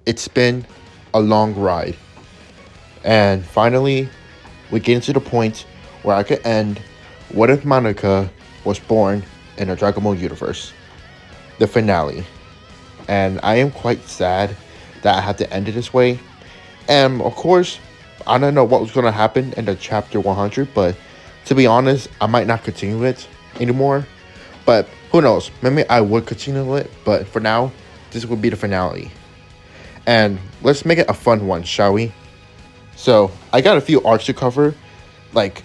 It's been a long ride. And finally, we get to the point where I could end What If Madoka Was Born in a Dragon Ball universe? The finale. And I am quite sad that I had to end it this way. And of course, I don't know what was going to happen in the chapter 100, but to be honest, I might not continue it anymore. But who knows? Maybe I would continue it, but for now, this would be the finale. And let's make it a fun one, shall we? So, I got a few arcs to cover, like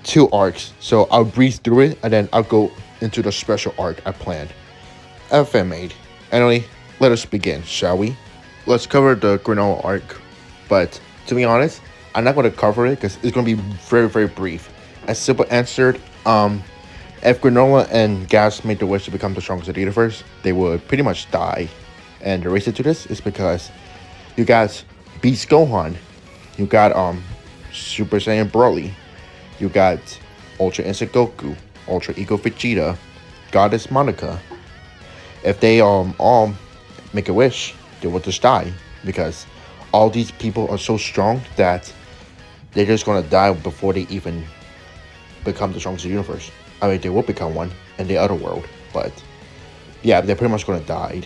2 arcs. So, I'll breeze through it and then I'll go into the special arc I planned. FMA. Anyway, let us begin, shall we? Let's cover the Granola arc. But to be honest, I'm not going to cover it because it's going to be very, very brief. As simple answered, if Granola and Gas made the wish to become the strongest in the universe, they would pretty much die. And the reason to this is because you got Beast Gohan, you got Super Saiyan Broly, you got Ultra Instinct Goku, Ultra Ego Vegeta, Goddess Monica. If they all make a wish, they will just die because all these people are so strong that they're just gonna die before they even become the strongest in the universe. I mean, they will become one in the other world, but yeah, they're pretty much gonna die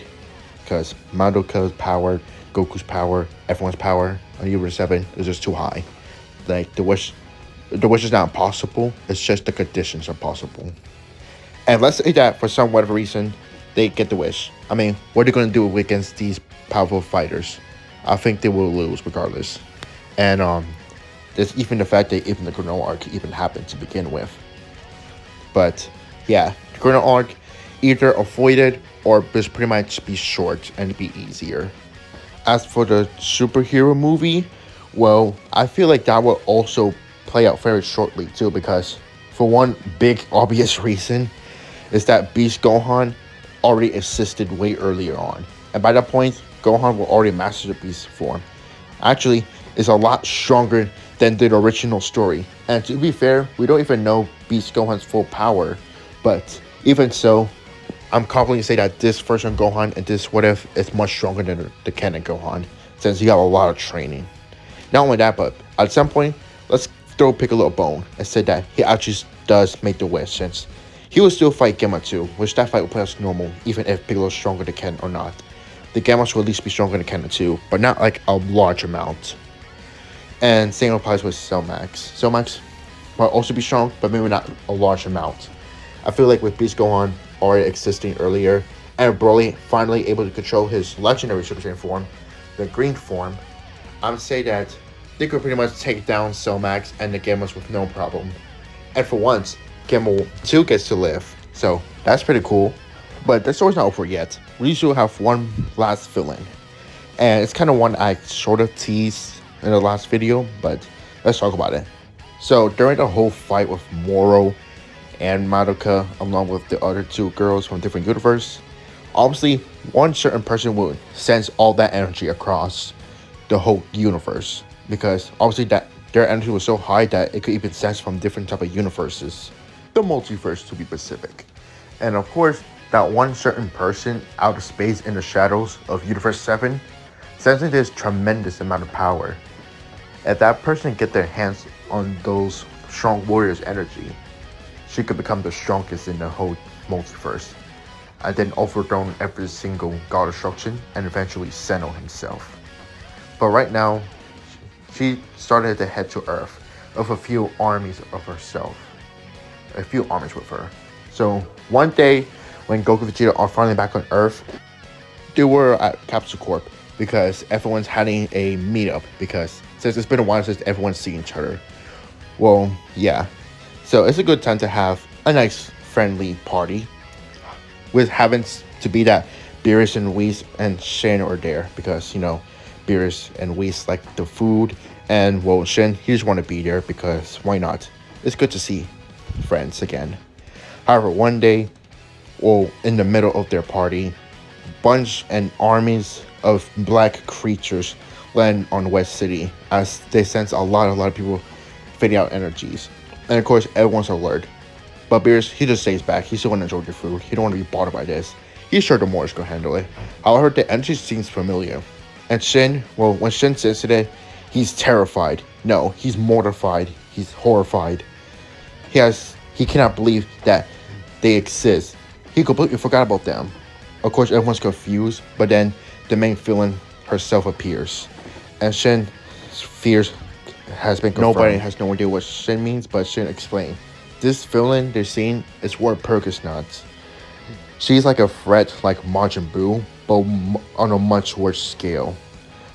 because Madoka's power, Goku's power, everyone's power on Universe 7 is just too high. Like the wish is not impossible. It's just the conditions are possible. And let's say that for some whatever reason they get the wish. I mean, what are they gonna do against these powerful fighters? I think they will lose regardless. And there's even the fact that even the Granola arc even happened to begin with. But yeah, the Granola arc either avoided or just pretty much be short and be easier. As for the superhero movie, well, I feel like that will also play out very shortly too, because for one big obvious reason is that Beast Gohan already existed way earlier on. And by that point, Gohan will already master the beast form. Actually, it's a lot stronger than the original story. And to be fair, we don't even know Beast Gohan's full power. But even so, I'm confident to say that this version of Gohan and this What If is much stronger than the canon Gohan, since he got a lot of training. Not only that, but at some point, let's throw Piccolo a bone and say that he actually does make the wish, since he will still fight Gamma too, which that fight will play as normal, even if Piccolo's stronger than Ken or not. The Gammas will at least be stronger than Ken too, but not like a large amount. And same applies with Cell Max. Cell Max will also be strong, but maybe not a large amount. I feel like with Beast Gohan already existing earlier, and Broly finally able to control his legendary Super Saiyan form, the green form, I'm saying that they could pretty much take down Cell Max and the Gammas with no problem. And for once, Gamma 2 gets to live, so that's pretty cool. But the story's not over yet. We still have one last villain, and it's kind of one I sort of teased in the last video, but let's talk about it. So during the whole fight with Moro and Madoka, along with the other 2 girls from different universe, obviously one certain person would sense all that energy across the whole universe, because obviously that their energy was so high that it could even sense from different type of universes, the multiverse to be specific. And of course, that one certain person out of space in the shadows of Universe 7, sensing this tremendous amount of power. If that person get their hands on those strong warriors' energy, she could become the strongest in the whole multiverse, and then overthrow every single god destruction and eventually Senno himself. But right now, she started to head to Earth with a few armies of herself. A few armies with her. So one day, when Goku and Vegeta are finally back on Earth, they were at Capsule Corp because everyone's having a meetup, because since it's been a while since everyone's seen each other. Well, yeah. So it's a good time to have a nice friendly party with having to be that Beerus and Whis and Shen are there, because, you know, Beerus and Whis like the food, and well, Shen, he just want to be there because why not? It's good to see friends again. However, one day, well, in the middle of their party, bunch and armies of black creatures land on West City as they sense a lot of people fading out energies. And of course, everyone's alert. But Beerus, he just stays back. He still want to enjoy the food. He don't want to be bothered by this. He's sure the Moors can handle it. However, the energy seems familiar. And Shin, well, when Shin says it, he's terrified. No, he's mortified. He's horrified. He cannot believe that they exist. He completely forgot about them. Of course, everyone's confused, but then the main villain herself appears. And Shin's fears has been confirmed. Nobody has no idea what Shin means, but Shin explained. This villain they're seeing is War Perkins not. She's like a threat like Majin Buu, but on a much worse scale.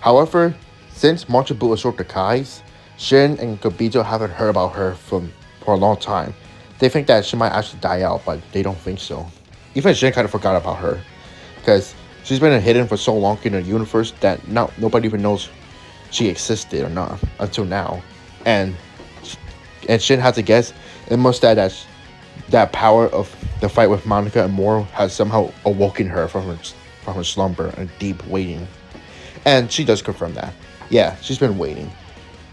However, since Majin Buu absorbed the Kais, Shin and Kobito haven't heard about her for a long time. They think that she might actually die out, but they don't think so. Even Shin kind of forgot about her, because she's been hidden for so long in the universe that now nobody even knows she existed or not until now. And Shin had to guess it must that power of the fight with Monica and Moro has somehow awoken her from her slumber and deep waiting. And she does confirm that. Yeah, she's been waiting.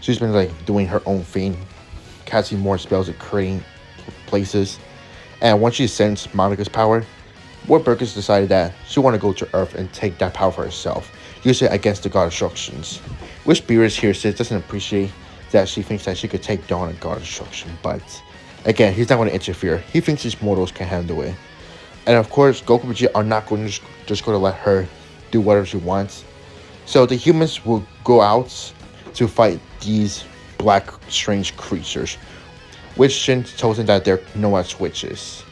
She's been like doing her own thing, casting more spells and creating places. And once she sensed Monica's power, Ward Burgess decided that she wanted to go to Earth and take that power for herself, use it against the God Instructions. Which Beerus here says doesn't appreciate that she thinks that she could take down a God Instruction, but again, he's not going to interfere. He thinks these mortals can handle it. And of course, Goku and Vegeta are not going to just going to let her do whatever she wants. So the humans will go out to fight these black strange creatures, which Shin tells them that they're known as witches.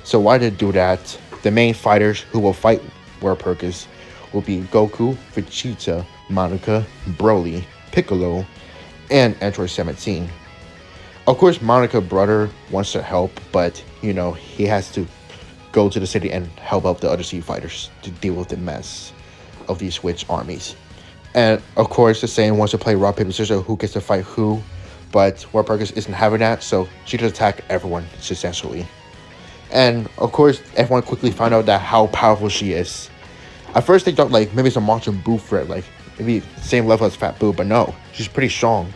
So why they do that? The main fighters who will fight War Perkins will be Goku, Vegeta, Monica, Broly, Piccolo, and Android 17. Of course, Monica's brother wants to help, but, he has to go to the city and help out the other sea fighters to deal with the mess of these witch armies. And, of course, the Saiyan wants to play rock, paper, scissors, who gets to fight who, but War Perkins isn't having that, so she just attack everyone, essentially. And, of course, everyone quickly found out that how powerful she is. At first, they thought, maybe it's a Majin Buu threat, maybe same level as Fat Buu, but no, she's pretty strong.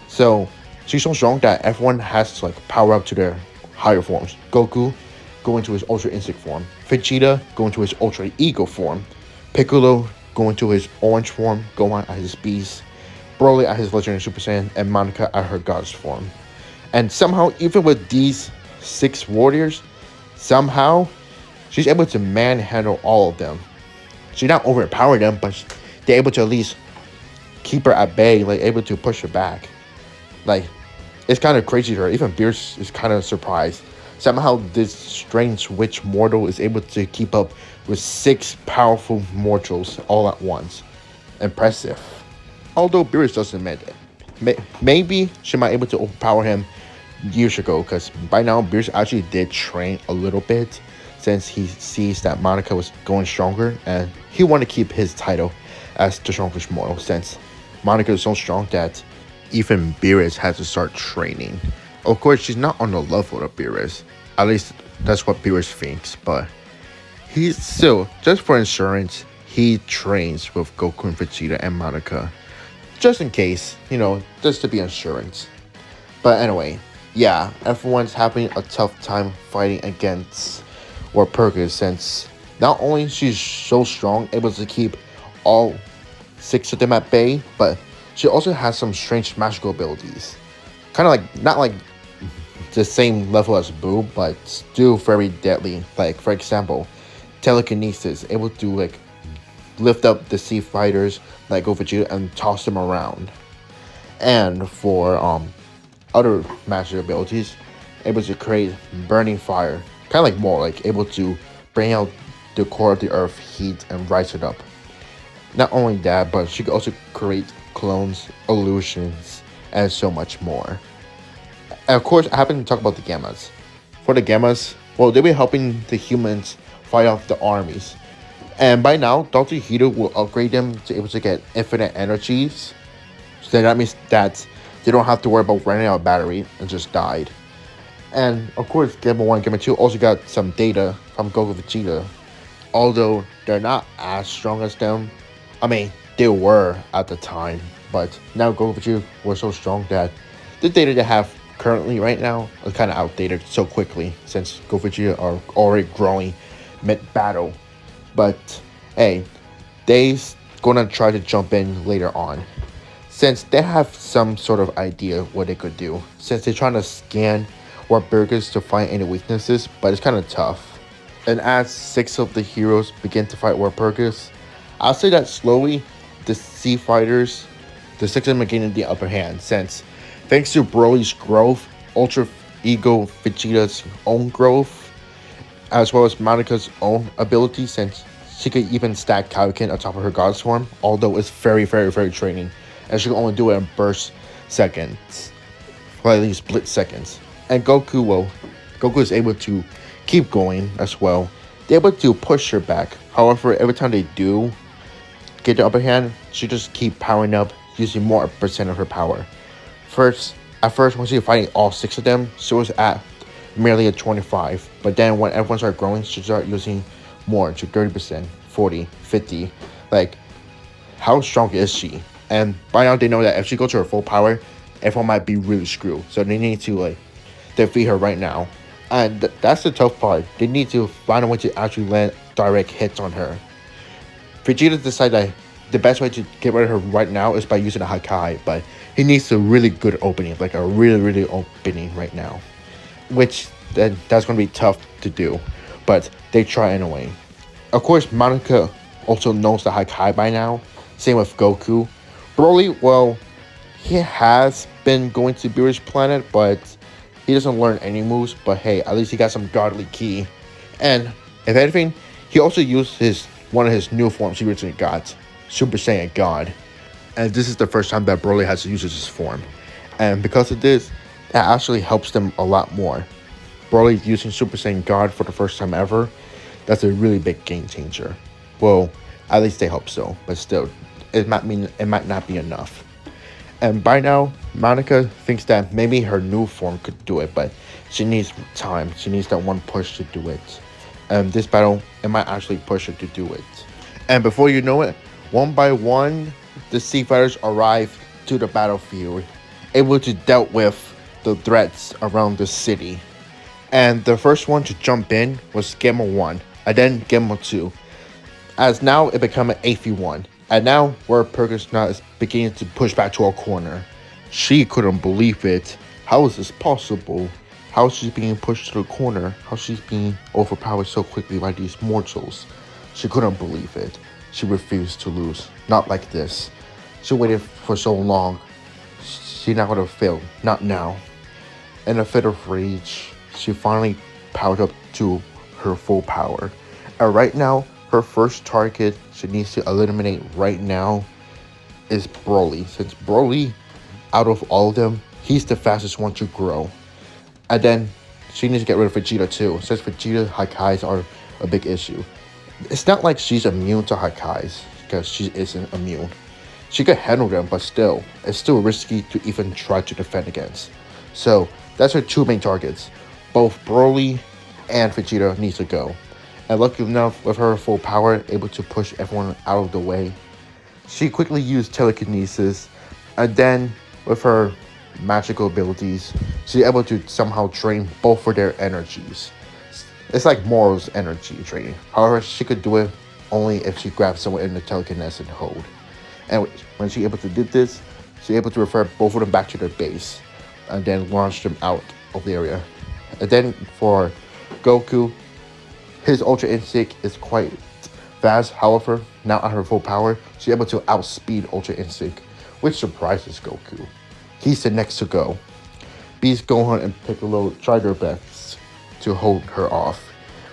So, she's so strong that everyone has to power up to their higher forms. Goku go into his Ultra Instinct form. Vegeta go into his Ultra Ego form. Piccolo go into his Orange form. Gohan at his Beast. Broly at his Legendary Super Saiyan. And Monica at her Goddess form. And somehow, even with these 6 warriors, somehow she's able to manhandle all of them. She's not overpower them, but they're able to at least keep her at bay, able to push her back. It's kind of crazy to her. Even Beerus is kind of surprised. Somehow this strange witch mortal is able to keep up with 6 powerful mortals all at once. Impressive. Although Beerus doesn't admit it. Maybe she might be able to overpower him years ago, because by now Beerus actually did train a little bit since he sees that Monica was going stronger, and he wanted to keep his title as the strongest mortal since Monica is so strong that even Beerus has to start training. Of course, she's not on the level of Beerus. At least that's what Beerus thinks, but he's still, just for insurance, he trains with Goku and Vegeta and Monica. Just in case, just to be insurance. But anyway, yeah, everyone's having a tough time fighting against War Perkins since not only she's so strong, able to keep all 6 of them at bay, but she also has some strange magical abilities. Kind of not the same level as Boo, but still very deadly. For example, telekinesis, able to lift up the sea fighters like Vegeta and toss them around. And for other magic abilities, able to create burning fire. Kind of more able to bring out the core of the earth, heat, and rise it up. Not only that, but she could also create clones, illusions, and so much more. And of course, I happen to talk about the Gammas. For the Gammas, well, they'll be helping the humans fight off the armies. And by now, Dr. Hito will upgrade them to able to get infinite energies. So that means that they don't have to worry about running out of battery and just died. And of course, Gamma 1 and Gamma 2 also got some data from Goku Vegeta. Although they're not as strong as them. I mean, they were at the time. But now Goku Vegeta was so strong that the data they have currently right now is kind of outdated so quickly. Since Goku Vegeta are already growing mid-battle. But hey, gonna try to jump in later on. Since they have some sort of idea what they could do. Since they're trying to scan Warp Burgers to find any weaknesses, but it's kind of tough. And as 6 of the heroes begin to fight Warp Burgers, I'll say that slowly, the Sea Fighters, the 6 of them are gaining the upper hand, since thanks to Broly's growth, Ultra Ego Vegeta's own growth, as well as Monika's own ability, since she could even stack Kaioken on top of her God's form, although it's very, very, very draining, and she can only do it in burst seconds, or at least split seconds. And Goku is able to keep going as well. They're able to push her back. However, every time they do get the upper hand, she just keep powering up, using more percent of her power. At first, once you're fighting all 6 of them, she was at merely a 25. But then when everyone started growing, she started using more to 30%, 40, 50. Like, how strong is she? And by now they know that if she goes to her full power, everyone might be really screwed. So they need to like defeat her right now. And that's the tough part. They need to find a way to actually land direct hits on her. Vegeta decided that the best way to get rid of her right now is by using a Hakai, but he needs a really good opening, like a really, really opening right now. Which then that's going to be tough to do, but they try anyway. Of course, Madoka also knows the Hakai by now. Same with Goku. Broly, well, he has been going to Beerus Planet, but he doesn't learn any moves. But hey, at least he got some godly ki. And if anything, he also used one of his new forms he originally got, Super Saiyan God. And this is the first time that Broly has to use his form. And because of this, that actually helps them a lot more. Broly using Super Saiyan God for the first time ever, that's a really big game changer. Well, at least they hope so, but still, it might not be enough. And by now, Monica thinks that maybe her new form could do it, but she needs time. She needs that one push to do it. And this battle, it might actually push her to do it. And before you know it, one by one, the Sea Fighters arrive to the battlefield, able to deal with the threats around the city. And the first one to jump in was Gamma 1, and then Gamma 2. As now it became an 8v1. And now Warp Burgers now is beginning to push back to a corner. She couldn't believe it. How is this possible? How is she being pushed to the corner? How she's being overpowered so quickly by these mortals? She couldn't believe it. She refused to lose. Not like this. She waited for so long. She not gonna fail. Not now. In a fit of rage, she finally powered up to her full power. And right now, her first target she needs to eliminate right now is Broly. Since Broly, out of all of them, he's the fastest one to grow. And then she needs to get rid of Vegeta too, since Vegeta Hakais are a big issue. It's not like she's immune to Hakais, because she isn't immune. She could handle them, but still, it's still risky to even try to defend against. So that's her 2 main targets. Both Broly and Vegeta needs to go. And lucky enough, with her full power, able to push everyone out of the way. She quickly used telekinesis, and then with her magical abilities, she's able to somehow drain both of their energies. It's like Moro's energy draining. However, she could do it only if she grabs someone in the telekinesis and hold. And when she's able to do this, she's able to refer both of them back to their base, and then launch them out of the area. And then for Goku, his Ultra Instinct is quite fast. However, now at her full power, she's able to outspeed Ultra Instinct, which surprises Goku. He's the next to go. Beast, Gohan, and Piccolo try their best to hold her off,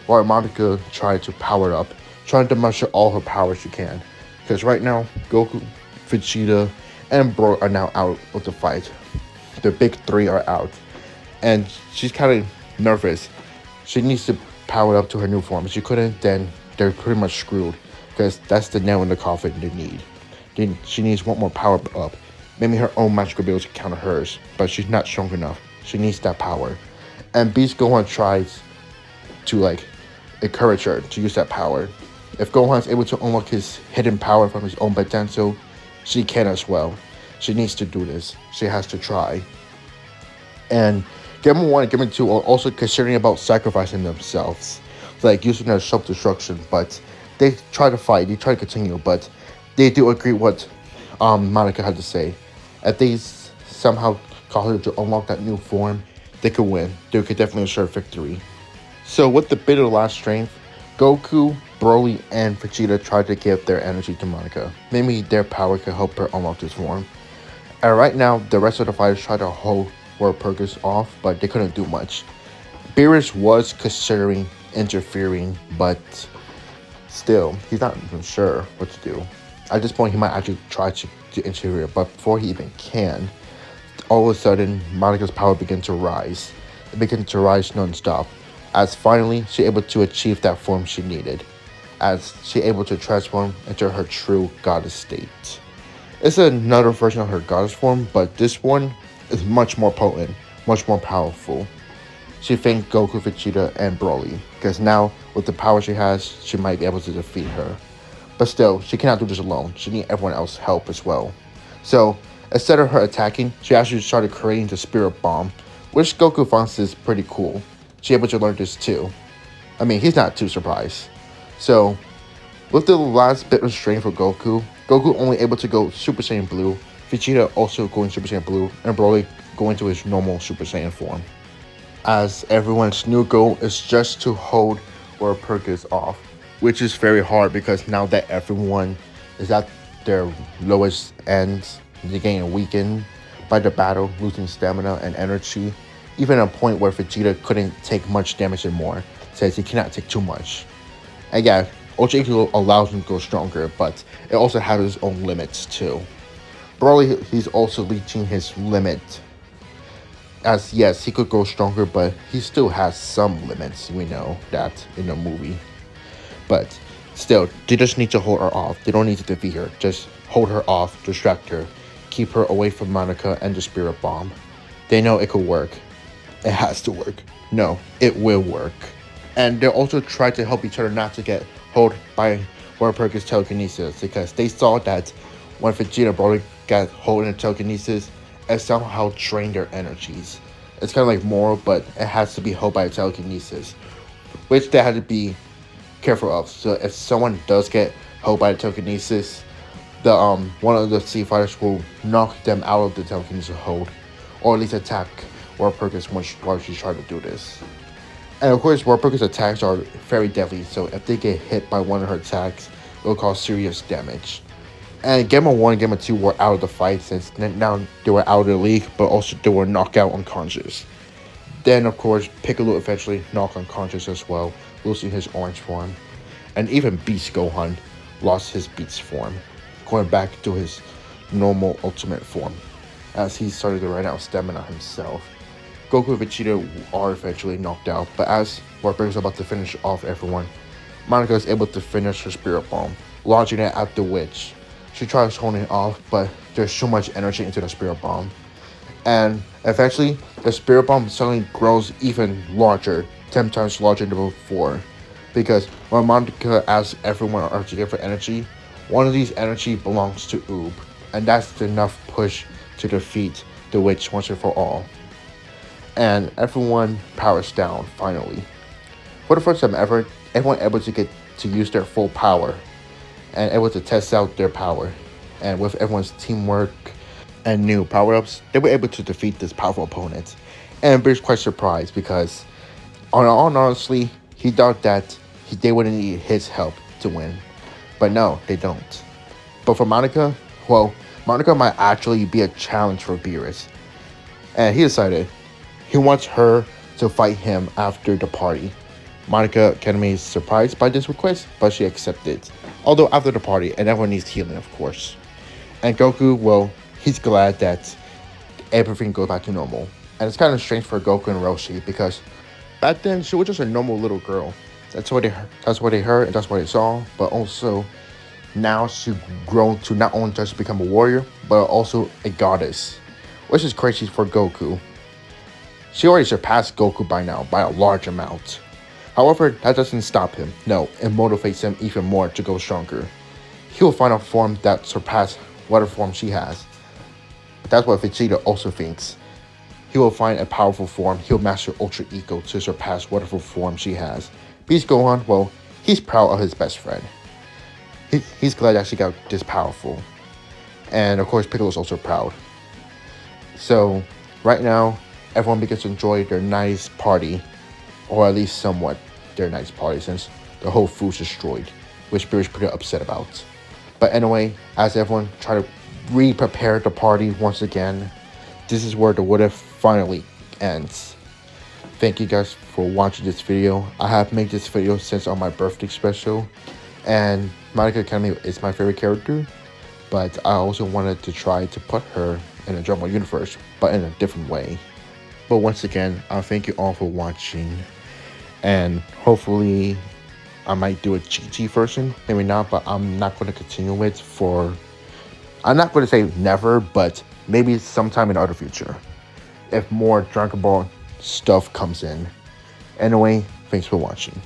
while Monica tried to power up, trying to muster all her power she can. Because right now, Goku, Vegeta, and Bro are now out of the fight. The big 3 are out. And she's kind of nervous. She needs to power up to her new form. If she couldn't, then they're pretty much screwed, because that's the nail in the coffin they need. Then she needs one more power up. Maybe her own magical ability to counter hers, but she's not strong enough. She needs that power. And Beast Gohan tries to encourage her to use that power. If Gohan is able to unlock his hidden power from his own potential, she can as well. She needs to do this. She has to try. And Gamma 1 and Gamma 2 are also considering about sacrificing themselves, like using their self-destruction, but they try to fight, they try to continue, but they do agree what Monica had to say. If they somehow cause her to unlock that new form, they could win. They could definitely assure victory. So with the bit of last strength, Goku, Broly, and Vegeta tried to give their energy to Monica. Maybe their power could help her unlock this form. And right now, the rest of the fighters tried to hold World Purpose off, but they couldn't do much. Beerus was considering interfering, but still, he's not even sure what to do. At this point, he might actually try to interfere, but before he even can, all of a sudden, Monica's power began to rise. It began to rise non-stop, as finally she able to achieve that form she needed, as she able to transform into her true goddess state. It's another version of her goddess form, but this one is much more potent, much more powerful. She thanked Goku, Vegeta, and Broly, because now, with the power she has, she might be able to defeat her. But still, she cannot do this alone. She needs everyone else's help as well. So, instead of her attacking, she actually started creating the Spirit Bomb, which Goku finds is pretty cool. She able to learn this too. I mean, he's not too surprised. So, with the last bit of strength for Goku, Goku only able to go Super Saiyan Blue, Vegeta also going Super Saiyan Blue, and Broly going to his normal Super Saiyan form. As everyone's new goal is just to hold World Purpose off, which is very hard because now that everyone is at their lowest ends, they're getting weakened by the battle, losing stamina and energy, even a point where Vegeta couldn't take much damage anymore, says he cannot take too much. And yeah, Ultra Ego allows him to go stronger, but it also has its own limits too. Broly, he's also reaching his limit. As yes, he could go stronger, but he still has some limits. We know that in the movie. But still, they just need to hold her off. They don't need to defeat her. Just hold her off, distract her, keep her away from Monica and the Spirit Bomb. They know it could work. It has to work. No, it will work. And they'll also try to help each other not to get held by World Purpose telekinesis, because they saw that when Vegeta and Broly got hold in telekinesis, it somehow drained their energies. It's kind of like moral, but it has to be held by telekinesis, which they had to be careful of. So if someone does get held by the telekinesis, the one of the sea fighters will knock them out of the telekinesis hold, or at least attack World Purpose while she's trying to do this. And of course, World Purpose attacks are very deadly, so if they get hit by one of her attacks, it will cause serious damage. And Gamma 1 and Gamma 2 were out of the fight, since now they were out of the league, but also they were knocked out unconscious. Then, of course, Piccolo eventually knocked unconscious as well, losing his orange form. And even Beast Gohan lost his Beast form, going back to his normal ultimate form, as he started to run out of stamina himself. Goku and Vegeta are eventually knocked out, but as Warburg is about to finish off everyone, Monica is able to finish her Spirit Bomb, launching it at the witch. She tries holding it off, but there's so much energy into the Spirit Bomb. And eventually, the Spirit Bomb suddenly grows even larger, 10 times larger than before. Because when Monica asks everyone to give her energy, one of these energy belongs to Oob. And that's enough push to defeat the witch once and for all. And everyone powers down, finally. For the first time ever, everyone able to get to use their full power and able to test out their power. And with everyone's teamwork and new power-ups, they were able to defeat this powerful opponent. And Beer's quite surprised because, honestly, he thought that they wouldn't need his help to win. But no, they don't. But for Monica, well, Monica might actually be a challenge for Beerus. And he decided he wants her to fight him after the party. Monica Academy is surprised by this request, but she accepted. Although after the party, and everyone needs healing, of course. And Goku, well, he's glad that everything goes back to normal. And it's kind of strange for Goku and Roshi, because back then she was just a normal little girl. That's what they heard, and that's what they saw. But also, now she's grown to not only just become a warrior, but also a goddess, which is crazy for Goku. She already surpassed Goku by now, by a large amount. However, that doesn't stop him. No, it motivates him even more to go stronger. He will find a form that surpasses whatever form she has. But that's what Vegeta also thinks. He will find a powerful form. He'll master Ultra Ego to surpass whatever form she has. Beast Gohan, well, he's proud of his best friend. he's glad that she got this powerful. And of course, Piccolo's also proud. So right now, everyone begins to enjoy their nice party, or at least somewhat their nice party, since the whole food's destroyed, which Beer's pretty upset about. But anyway, as everyone try to re-prepare the party once again, this is where the what if finally ends. Thank you guys for watching this video. I have made this video since on my birthday special, and Madoka Academy is my favorite character, but I also wanted to try to put her in a Dragon Ball universe, but in a different way. But once again, I'll thank you all for watching, and hopefully I might do a GT version, maybe not, but I'm not going to continue it for, I'm not going to say never, but maybe sometime in the other future, if more Dragon Ball stuff comes in. Anyway, thanks for watching.